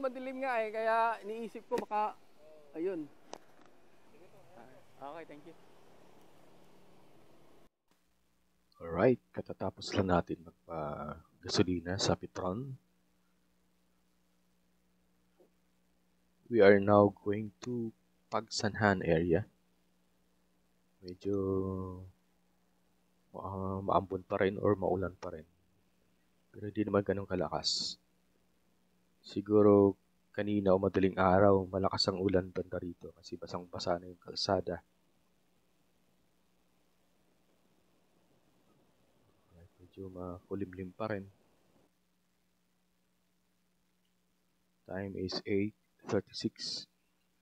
madilim nga eh, kaya iniisip ko baka, ayun. Okay, thank you. Alright, katatapos lang natin magpa-gasolina sa Petron. We are now going to Pagsanhan area. Medyo maambon pa rin or maulan pa rin. Pero hindi naman ganun kalakas. Siguro kanina o madaling araw, malakas ang ulan banda rito kasi basang-basa na yung kalsada. Medyo makulimlim pa rin. Time is 8:36.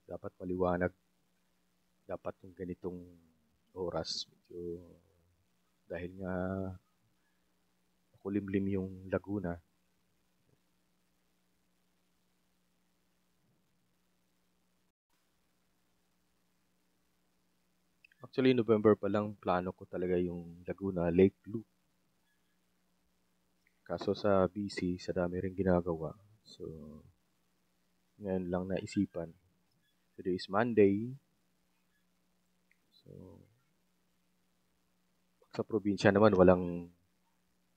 Dapat maliwanag. Dapat yung ganitong oras. Medyo dahil nga makulimlim yung Laguna. Actually, November pa lang plano ko talaga yung Laguna Lake Loop. Kaso sa BC, sa dami rin ginagawa. So, ngayon lang naisipan. Today is Monday. So, sa probinsya naman, walang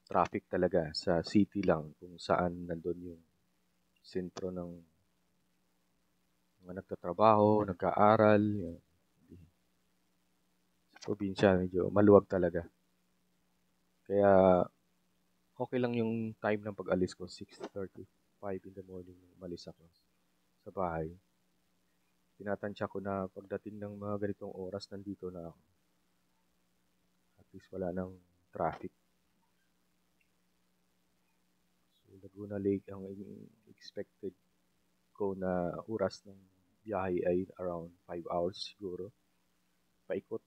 traffic talaga. Sa city lang, kung saan nandun yung sentro ng mga nagtatrabaho, nag-aaral. Yan. Sa probinsya, medyo maluwag talaga. Kaya, okay lang yung time ng pag-alis ko, 6:35 in the morning, umalis ako sa bahay. Tinatansya ko na pagdating ng mga ganitong oras, nandito na ako. At least wala nang traffic. So, Laguna Lake, ang expected ko na oras ng biyahe ay around 5 hours siguro. Paikot.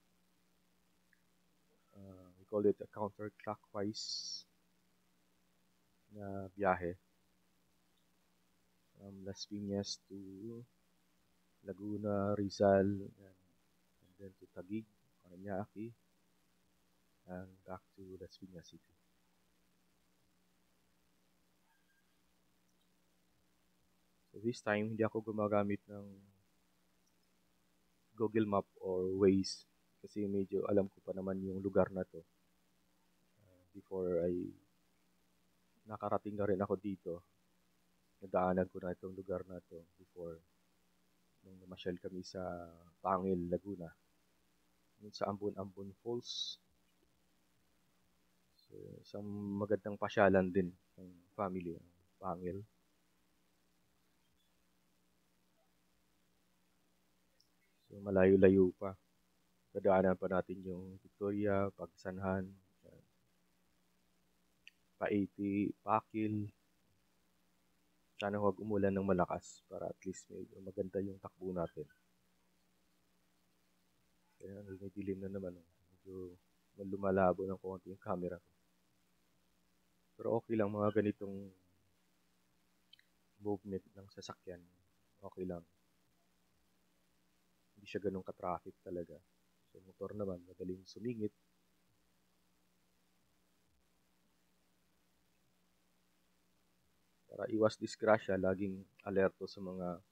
We call it a counterclockwise na biyahe. From Las Piñas to Laguna, Rizal, and then to Taguig, Parañaque, and back to Las Piñas City. So this time, hindi ako gumagamit ng Google Map or Waze kasi medyo alam ko pa naman yung lugar na to. Before ay nakarating na rin ako dito, nadaanan ko na itong lugar na to before nung namasyal kami sa Pangil, Laguna. Sa Ambon Falls. So, isang magandang pasyalan din ng family, Pangil. So, malayo-layo pa. Dadaanan pa natin yung Victoria, Pagsanhan, Paiti, Pakil. Sana huwag umulan ng malakas para at least medyo maganda yung takbo natin. Kaya may dilim na naman. Medyo lumalabo ng konti yung camera ko. Pero okay lang mga ganitong movement ng sasakyan. Okay lang. Hindi siya ganun ka-traffic talaga. So motor naman, madaling sumingit. Para iwas disgrasya, laging alerto sa mga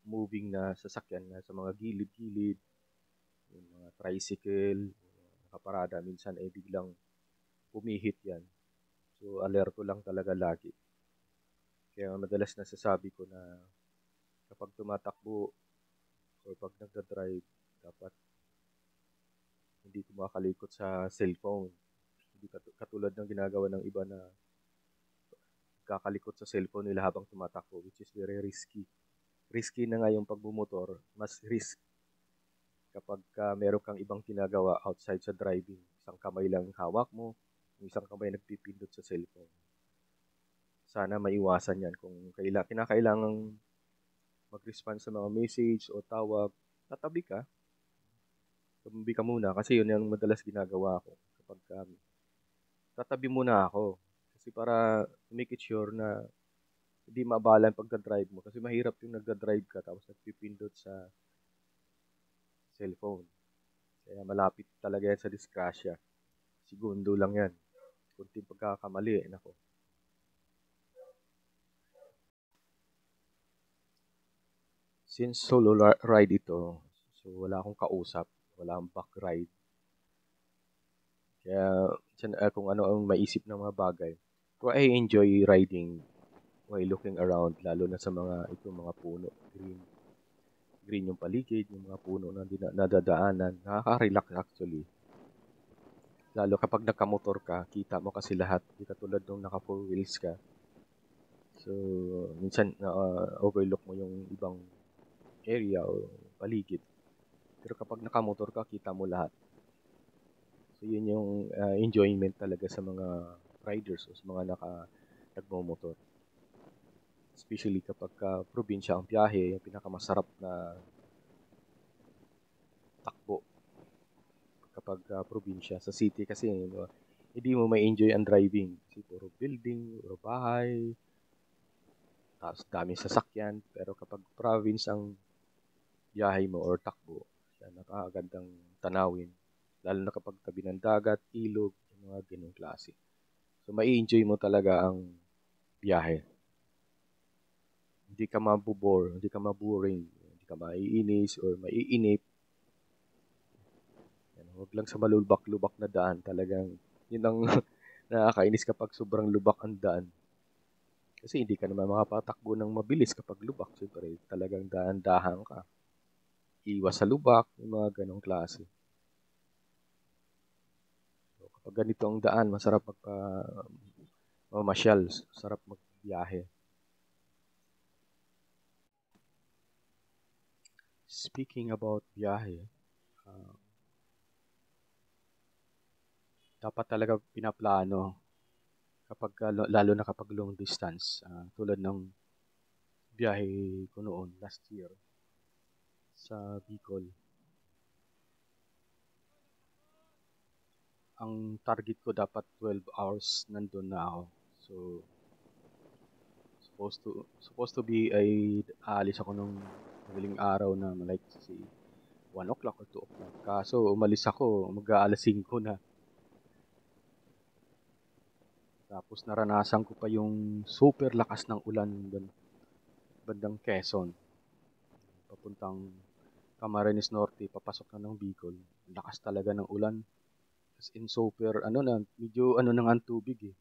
moving na sasakyan na sa mga gilid-gilid, yung mga tricycle, nakaparada, minsan ay biglang pumihit yan. So, alerto lang talaga lagi. Kaya madalas nasasabi ko na kapag tumatakbo or pag nagdadrive, dapat hindi kumakalikot sa cellphone. Hindi katulad ng ginagawa ng iba na kakalikot sa cellphone nila habang tumatakbo, which is very risky. Risky na nga yung pagbumotor, mas risk kapag meron kang ibang ginagawa outside sa driving. Isang kamay lang hawak mo, yung isang kamay nagpipindot sa cellphone. Sana maiwasan yan kung kinakailangang mag-respond sa mga message o tawag, tatabi ka. Tumabi ka muna kasi yun yung madalas ginagawa ko kapag tatabi muna ako. Kasi para make it sure na hindi maabala yung pagdadrive mo. Kasi mahirap yung nagdadrive ka tapos nagpipindot sa cellphone. Kaya malapit talaga yan sa disgrasya. Segundo lang yan. Kunting pagkakamali, nako. Since solo ride ito, so wala akong kausap, wala akong back ride. Kaya kung ano ang maisip ng mga bagay. Kung I enjoy riding while looking around, lalo na sa mga puno, green yung paligid, yung mga puno na nadadaanan, nakaka-relax actually. Lalo kapag nakamotor ka, kita mo kasi lahat, di katulad nung naka four wheels ka. So, minsan overlook mo yung ibang area o paligid. Pero kapag nakamotor ka, kita mo lahat. So, yun yung enjoyment talaga sa mga riders o sa mga nagmomotor. Especially kapag probinsya ang biyahe, yung pinakamasarap na takbo kapag probinsya. Sa city kasi, hindi mo may enjoy ang driving. Kasi puro building, puro bahay, tapos daming sasakyan. Pero kapag province ang biyahe mo or takbo, nakakagandang tanawin. Lalo na kapag tabi ng dagat, ilog, mga ganong klase. So, mai-enjoy mo talaga ang biyahe. Hindi ka mabubore, hindi ka maboring, hindi ka maiinis or maiinip. Huwag lang sa malubak-lubak na daan. Talagang, yun ang nakakainis kapag sobrang lubak ang daan. Kasi hindi ka naman makapatakbo ng mabilis kapag lubak. Siyempre, talagang dahan-dahan ka. Iwas sa lubak, yung mga ganong klase. So, kapag ganito ang daan, masarap mamasyal, sarap magbiyahe. Speaking about biyahe, dapat talaga pinaplano kapag lalo na kapag long distance, tulad ng biyahe ko noon last year sa Bicol. Ang target ko dapat 12 hours nandun na ako. So supposed to be ay aalis ako nung madaling araw na like si 1 o'clock or 2 o'clock. Kaso umalis ako mag-aalas 5 na. Tapos naranasan ko pa yung super lakas ng ulan doon, bandang Quezon. Papuntang Camarines Norte, papasok na ng Bicol. Lakas talaga ng ulan. As in super, medyo na nga ang tubig eh.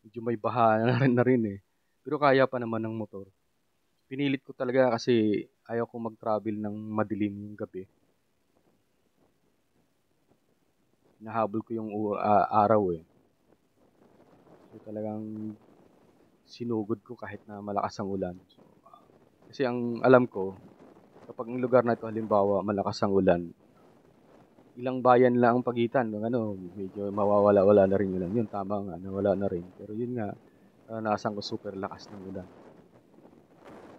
Medyo may baha na rin eh. Pero kaya pa naman ng motor. Pinilit ko talaga kasi ayaw ko mag-travel ng madilim yung gabi. Nahabol ko yung araw eh. So talagang sinugod ko kahit na malakas ang ulan. So, kasi ang alam ko, kapag ang lugar na ito halimbawa malakas ang ulan, ilang bayan lang ang pagitan. Medyo mawawala-wala na rin ulan. Yun, tama nga, nawala na rin. Pero yun nga, naranasan ko super lakas ng ulan.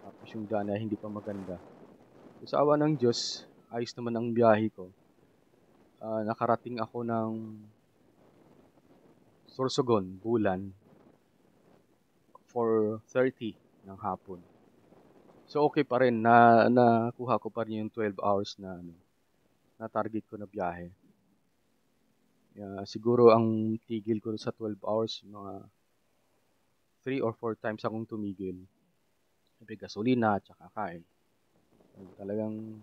Tapos yung daan ay hindi pa maganda. So, sa awa ng Diyos, ayos naman ang biyahe ko. Nakarating ako ng Sorsogon, Bulan, 4:30 ng hapon. So okay pa rin na nakuha ko pa rin yung 12 hours na target ko na biyahe. Siguro ang tigil ko sa 12 hours, mga 3 or 4 times akong tumigil. Sabi, gasolina, tsaka kain. Talagang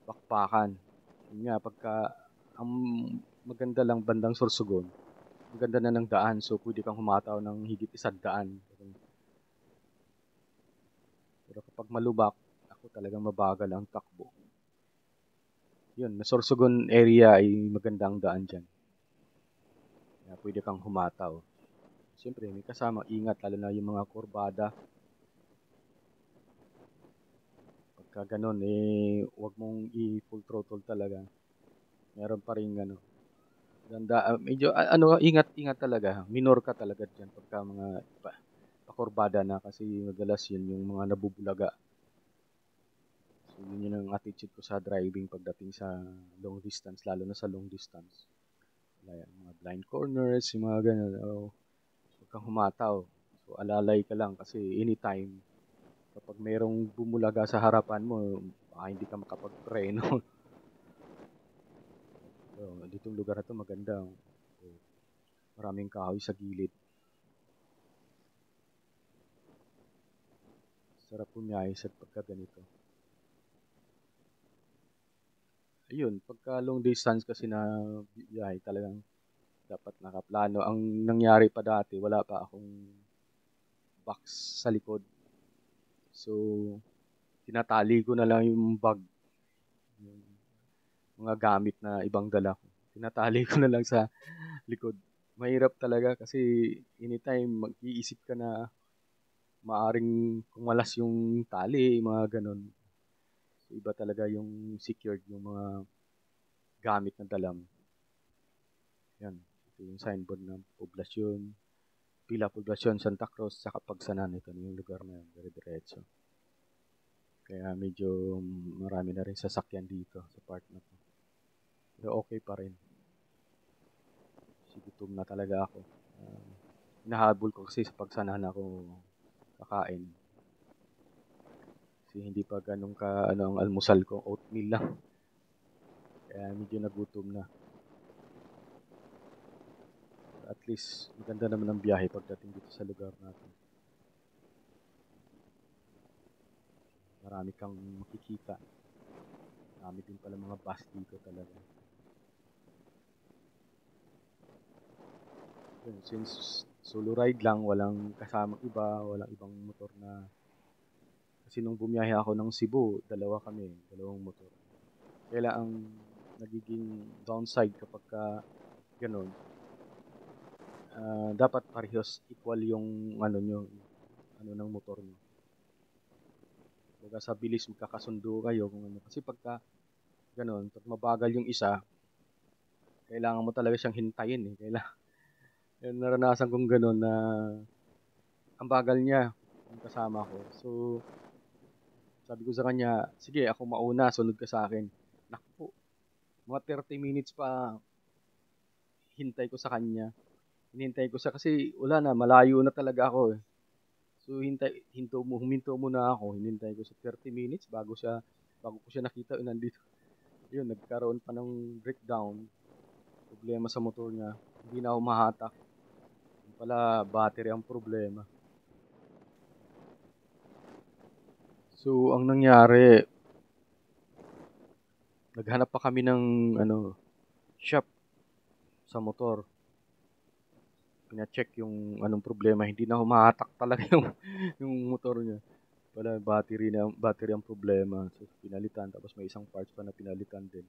bakbakan. Yun nga, ang maganda lang bandang Sorsogon, maganda na ng daan, so pwede kang humataw ng higit 100. Pero kapag malubak, ako talagang mabagal ang takbo. Yun, na Sorsogon area ay magandang daan dyan. Pwede kang humataw. Siyempre, may kasama ingat, lalo na yung mga kurbada. Pagka ganun, huwag mong i-full throttle talaga. Meron pa rin medyo, ingat talaga. Minor ka talaga dyan pagka mga pakurbada na kasi madalas yun yung mga nabubulaga. So, yun ang attitude ko sa driving pagdating sa long distance, lalo na sa long distance. Mga blind corners, yung mga ganun. Huwag kang humataw. So, alalay ka lang kasi anytime, kapag mayroong bumulaga sa harapan mo, baka hindi ka makapag-preno. So, ditong lugar na to maganda. So, maraming kahoy sa gilid. Sarap pumiyahe sa pagka ganito. ayun, pagka long distance kasi na biyahe talagang dapat nakaplano. Ang nangyari pa dati, wala pa akong box sa likod. So, tinatali ko na lang yung bag, yung mga gamit na ibang dala ko. Tinatali ko na lang sa likod. Mahirap talaga kasi anytime mag-iisip ka na maaring kumalas yung tali, mga ganun. So, iba talaga yung secured yung mga gamit na dala mo. Yan. Ito yung signboard ng poblasyon. Pila poblasyon, Santa Cruz, sa Kapagsanan. Ito na yung lugar na yun. Dire-diretso. Kaya medyo marami na rin sasakyan dito sa part na to. Pero okay pa rin. Gutom na talaga ako. Hinahabol ko kasi sa pagsanahan ako kakain. Kasi hindi pa ganun ka ang almusal ko, oatmeal lang. Kaya medyo nagutom na. At least maganda naman ang biyahe pagdating dito sa lugar natin. Marami kang makikita. Marami din pala mga bus dito talaga. Since solo ride lang, walang kasamang iba, walang ibang motor na. Kasi nung bumiyahe ako ng Cebu, dalawang motor. Kaya ang nagiging downside kapag ganun, dapat parehas equal yung ng motor nyo. Baga sa bilis magkakasundo kayo kung ano. Kasi pagka ganun, pag mabagal yung isa, kailangan mo talaga siyang hintayin eh. Naranasan kong ganun na ang bagal niya yung kasama ko. So, sabi ko sa kanya, sige ako mauna, sunod ka sa akin. Naku, mga 30 minutes pa hintay ko sa kanya. Hinintay ko siya kasi wala na, malayo na talaga ako eh. So huminto muna ako, hinintay ko sa 30 minutes bago ko siya nakita nandito. Yun, nagkaroon pa ng breakdown, problema sa motor niya. Hindi na ako mahatak. Yung pala, battery ang problema. So, ang nangyari, naghanap pa kami ng shop sa motor. Pina-check yung anong problema, hindi na humahatak talaga yung motor niya. Wala, battery ang problema. So, pinalitan. Tapos may isang parts pa na pinalitan din.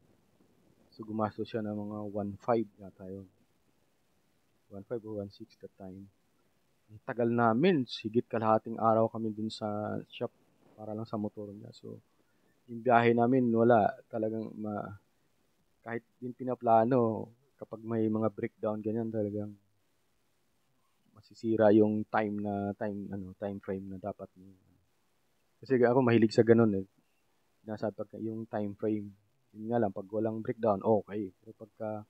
So, gumastos siya ng mga 1.5 yata yun. 1.5 o 1.6 that time. Ang tagal namin. Higit kalahating araw kami dun sa shop para lang sa motor niya. So, yung biyahe namin, wala. Talagang, kahit din pinaplano, kapag may mga breakdown, ganyan talagang masisira yung time frame na dapat mo. Kasi ako mahilig sa ganun eh. Nasabi yung time frame. Yun nga lang, pag walang breakdown, okay. Pero pagka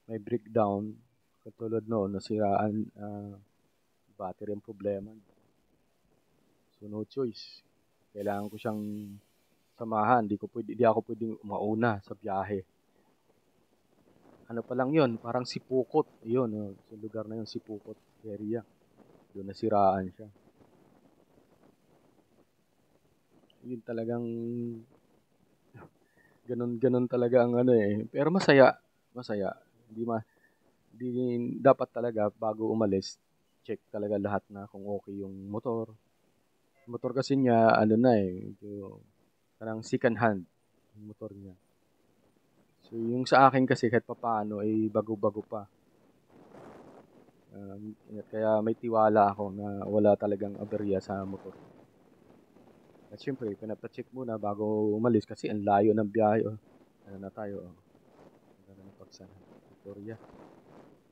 may breakdown, katulad noon, nasiraan, battery ang problema. So, no choice. Kailangan ko siyang samahan. Di ako pwedeng mauna sa biyahe. Ano pa lang yun, parang Sipukot. Yun, sa lugar na yun, Sipukot area. Doon nasiraan siya. Yun talagang ganun talaga ang eh. Pero masaya. Hindi dapat talaga bago umalis, check talaga lahat na kung okay yung motor. Motor kasi niya parang second hand yung motor niya. So yung sa akin kasi kahit papaano ay bago-bago pa. Kaya may tiwala ako na wala talagang aberya sa motor. At syempre, pinapacheck muna bago umalis kasi ang layo ng biyahe. Ano na tayo? Ano na pagsana? Victoria.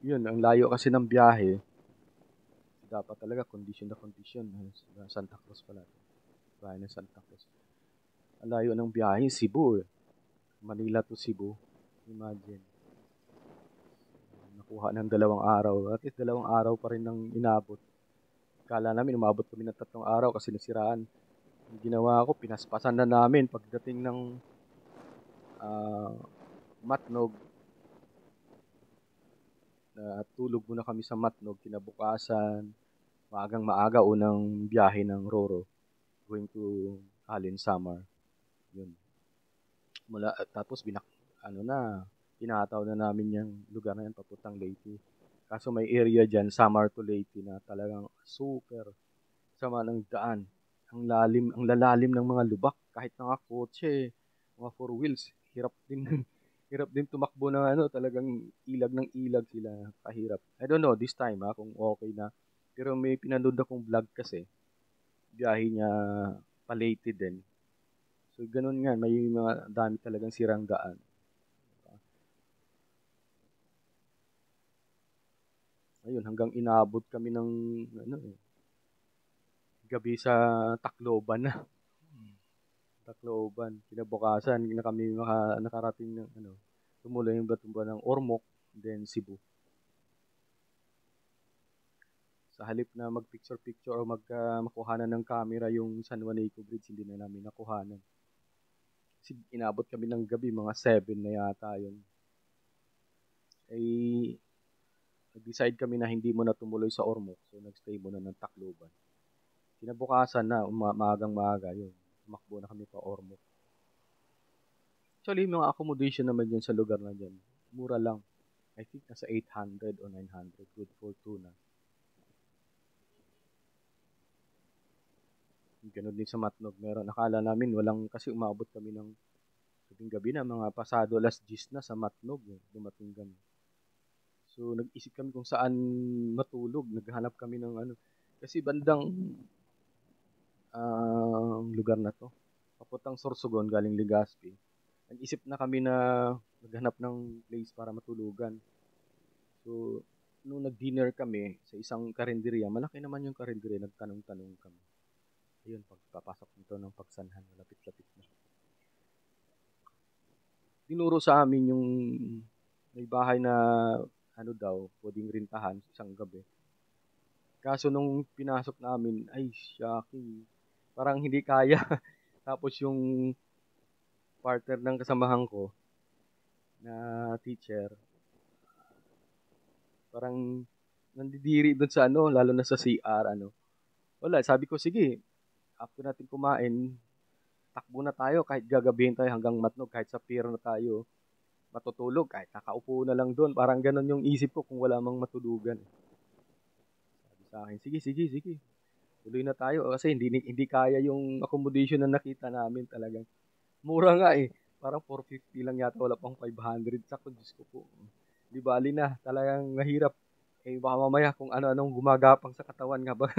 Yun, ang layo kasi ng biyahe. Dapat talaga condition na condition. Santa Cruz pala. Bahay ng Santa Cruz. Ang layo ng biyahe, Cebu. Manila to Cebu. Imagine. Nakuha ng 2 araw. At least 2 araw pa rin ng inabot. Kala namin umabot kami ng 3 araw kasi nasiraan. Ang ginawa ko, pinaspasan na namin pagdating ng Matnog. Tulog muna kami sa Matnog. Kinabukasan, maaga, unang biyahe ng Roro. Going to Alin Samar. Yun. Tapos pinataw na namin yung lugar na yan papuntang Leyte. Kaso may area dyan, Samar to Leyte, na talagang super sama ng daan. Ang lalalim ng mga lubak. Kahit mga kotse, mga four wheels, hirap din, hirap din tumakbo ng talagang ilag ng ilag sila. Kahirap. I don't know, this time kung okay na. Pero may pinanood akong vlog kasi, biyahe niya pa Leyte din. So, ganun nga, may mga dami talagang sirang daan. Ayun, hanggang inabot kami ng gabi sa Tacloban na. Tacloban. Kinabukasan na kami nakarating ng tumuloy yung batumba ng Ormoc, then Cebu. Sa halip na mag-picture-picture o makuhanan ng camera yung San Juanico Bridge, hindi na namin nakuhanan. Kasi inabot kami ng gabi, mga 7 na yata yun. Nag-decide kami na hindi mo na tumuloy sa Ormoc, so nagstay muna ng Tacloban. Kinabukasan na, maagang-maaga yun. Tumakbo na kami pa Ormoc. Actually, mga accommodation naman yun sa lugar na dyan. Mura lang. I think nasa 800 o 900. Good for 2 na. Ganun din sa Matnog. Meron. Nakala namin kasi umabot kami ng sabing gabi na, mga pasado alas 10 na sa Matnog. Dumating kami. So, nag-isip kami kung saan matulog. Naghanap kami ng kasi bandang lugar na to. Papuntang Sorsogon, galing Legazpi. Nag-isip na kami na maghanap ng place para matulugan. So, nung nag-dinner kami sa isang karinderya, malaki naman yung karinderya, nagtanong-tanong kami. Ayun, pagpapasok nito ng Pagsanhan, malapit-lapit na. Tinuro sa amin yung may bahay na pwedeng rintahan isang gabi. Kaso nung pinasok namin, ay, shocking. Parang hindi kaya. Tapos yung partner ng kasamahan ko na teacher, parang nandidiri doon sa lalo na sa CR, Wala, sabi ko, sige, after natin kumain, takbo na tayo, kahit gagabihin tayo hanggang Matnog, kahit sa pier na tayo, matutulog, kahit nakaupo na lang doon. Parang ganun yung isip ko kung wala mang matulugan. Sabi sa akin, sige. Tuloy na tayo kasi hindi kaya yung accommodation na nakita namin talagang. Mura nga eh. Parang 450 lang yata, wala pang 500. Sakto, Diyos ko po. Di bali na, talagang mahirap. Baka mamaya kung ano-anong gumagapang sa katawan habang,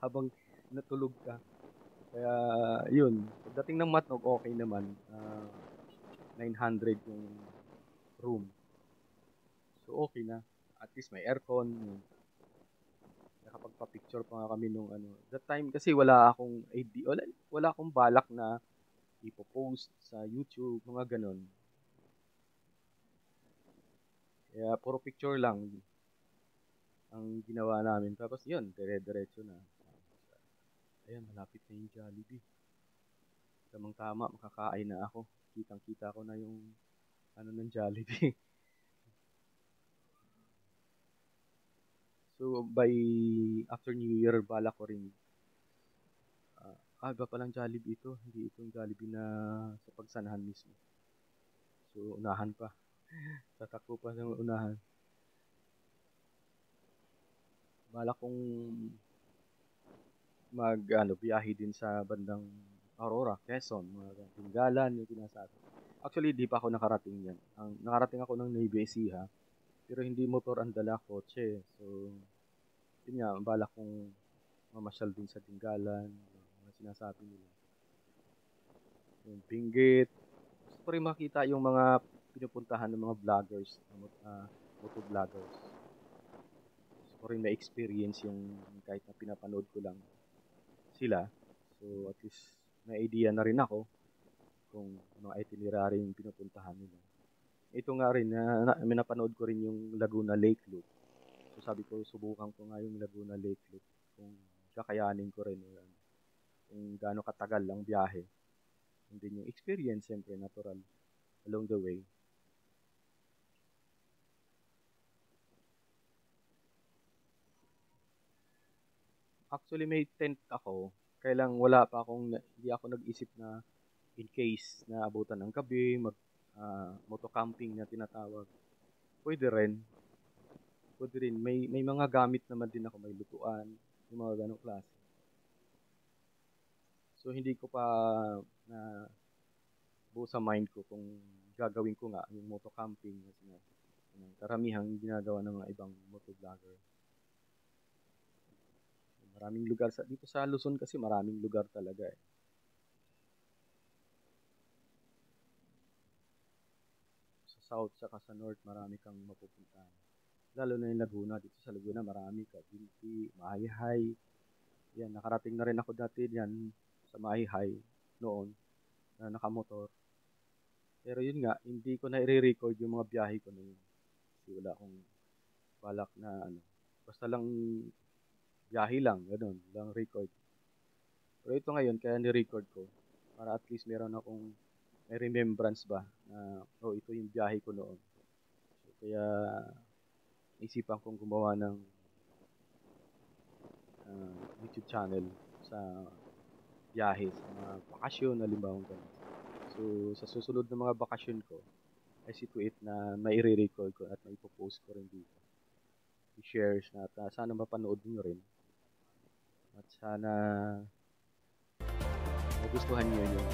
habang natulog ka. Kaya, yun. Pagdating ng Matnog, okay naman. 900 yung room. So, okay na. At least may aircon. Nakapagpa-picture pa nga kami nung That time kasi wala akong balak na ipo-post sa YouTube, mga ganon. Kaya puro picture lang ang ginawa namin. Tapos yun, dire-diretso na. Ayan, malapit na yung Jollibee. Tamang-tama, makakain na ako. Kitang-kita ko na yung ng Jollibee. So, after New Year, balak ko rin. Iba palang Jollibee ito. Hindi itong Jollibee na sa Pagsanahan mismo. So, unahan pa. Tatakbo pa sa unahan. Balak kong biyahe din sa bandang Aurora, Quezon, mga Tinggalan, yung pinasabi. Actually, di pa ako nakarating yan. Nakarating ako ng Nueva Ecija, pero hindi motor ang dala, kotse. So, yun nga, balak kong mamasyal din sa Tinggalan, mga sinasabi nila. Yung Benguet. Gusto ko rin makita yung mga pinupuntahan ng mga vloggers, motovloggers. Gusto ko rin na-experience yung kahit na pinapanood ko lang sila. So, at least may idea na rin ako kung mga itinerary yung pinupuntahan nila. Ito nga rin, may napanood ko rin yung Laguna Lake Loop. So, sabi ko, subukan ko nga yung Laguna Lake Loop kung kakayanin ko rin kung gaano katagal ang biyahe. And then yung experience, siyempre, natural along the way. Actually, may tent ako. Kailang hindi ako nag-isip na in case na abutan ng gabi, motocamping na tinatawag. Pwede rin. Pwede rin. May mga gamit naman din ako, may lutuan, yung mga ganong klase. So, hindi ko pa na buo sa mind ko kung gagawin ko nga yung motocamping kasi nga karamihang ginagawa ng mga ibang motovlogger. Maraming lugar dito sa Luzon kasi maraming lugar talaga eh. Sa South saka sa North marami kang mapupuntahan. Lalo na yung Laguna. Dito sa Laguna marami ka. Binti, Mahihay. Yan, nakarating na rin ako dati diyan sa Mahihay noon na nakamotor. Pero yun nga, hindi ko na i-record yung mga biyahe ko na yun. Kasi wala akong balak na ano. Basta lang biyahe lang, gano'n, lang record. Pero ito ngayon, kaya ni-record ko para at least meron akong may remembrance ba na ito yung biyahe ko noon. So, kaya isipan kong gumawa ng YouTube channel sa biyahe, sa mga bakasyon, halimbawa ganun. So, sa susunod na mga bakasyon ko, I see to it na may i-record ko at may post ko rin dito. I-share na at sana mapanood nyo rin. At sana magustuhan nyo yung